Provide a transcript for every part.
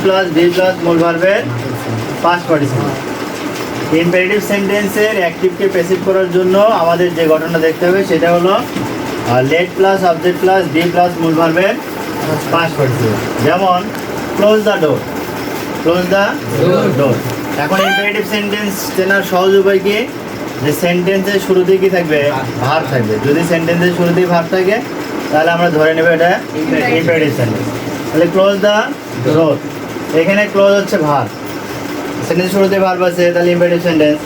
Plus be plus মূল ভার্বের past participle. Imperative সেন্টেন্সের অ্যাক্টিভকে প্যাসিভ করার জন্য আমাদের যে ঘটনা দেখতে হবে সেটা হলো let plus object plus be plus মূল ভার্বের পাস্ট পার্টিসিপল। যেমন close the door, close the door. এখন ইম্পারেটিভ সেন্টেন্স চেনার সহজ উপায় কি, যে সেন্টেন্সের শুরুতেই কি থাকবে, ভার্ব থাকবে। যদি সেন্টেন্সের শুরুতেই ভার্ব থাকে তাহলে আমরা ধরে নেব এটা ইম্পারেটিভ সেন্টেন্স। তাহলে ক্লোজ দ্য ডোর, এখানে ক্লোজ হচ্ছে ভার্ব, সেন্টেন্স শুরুতে ভার্ব আছে, তাহলে ইম্পারেটিভ সেন্টেন্স।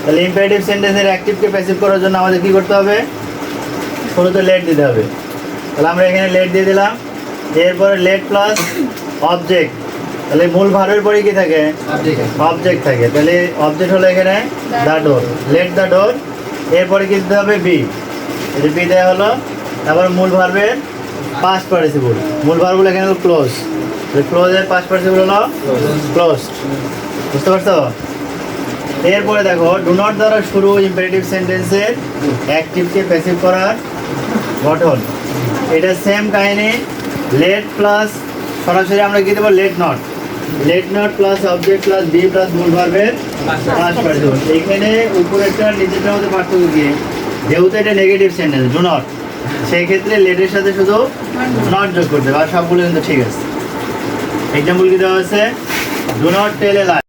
তাহলে ইম্পারেটিভ সেন্টেন্সের অ্যাক্টিভকে প্যাসিভ করার জন্য আমাদের কি করতে হবে, শুরুতে লেট দিতে হবে। তাহলে আমরা এখানে লেট দিয়ে দিলাম, এরপরে লেট প্লাস অবজেক্ট, তাহলে মূল ভার্বের পরে কি থাকে, অবজেক্ট থাকে। তাহলে অবজেক্ট হলো এখানে the door, let the door. এরপরে কি দিতে হবে, বি, এই বি দেওয়া হলো। তারপর মূল ভার্বের পাস্ট পার্টিসিপল, মূল ভার্বগুলো এখানে হলো ক্লোজ, ক্লোজের পাস্ট পার্টিসিপল হলো ক্লোজড। বুঝতে পারছো? এরপরে দেখো ডু নট দ্বারা শুরু ইম্পারেটিভ সেন্টেন্সের অ্যাক্টিভকে প্যাসিভ করার গঠন। এটা সেম কাহিনী, লেট প্লাস সরাসরি আমরা কি দেবো, let not, let not plus object plus be plus মূল ভার্বের পাস্ট পার্টিসিপল। এইখানে উপরেরটা নিচেরটার মধ্যে পার্থক্য কি, যেহেতু এটা নেগেটিভ সেন্টেন্স ডু নট, সেই ক্ষেত্রে লেটের সাথে শুধু নট যোগ করতে হবে, আর সবগুলো কিন্তু ঠিক আছে। এক্সাম্পল কি দেওয়া হচ্ছে, do not tell A lie.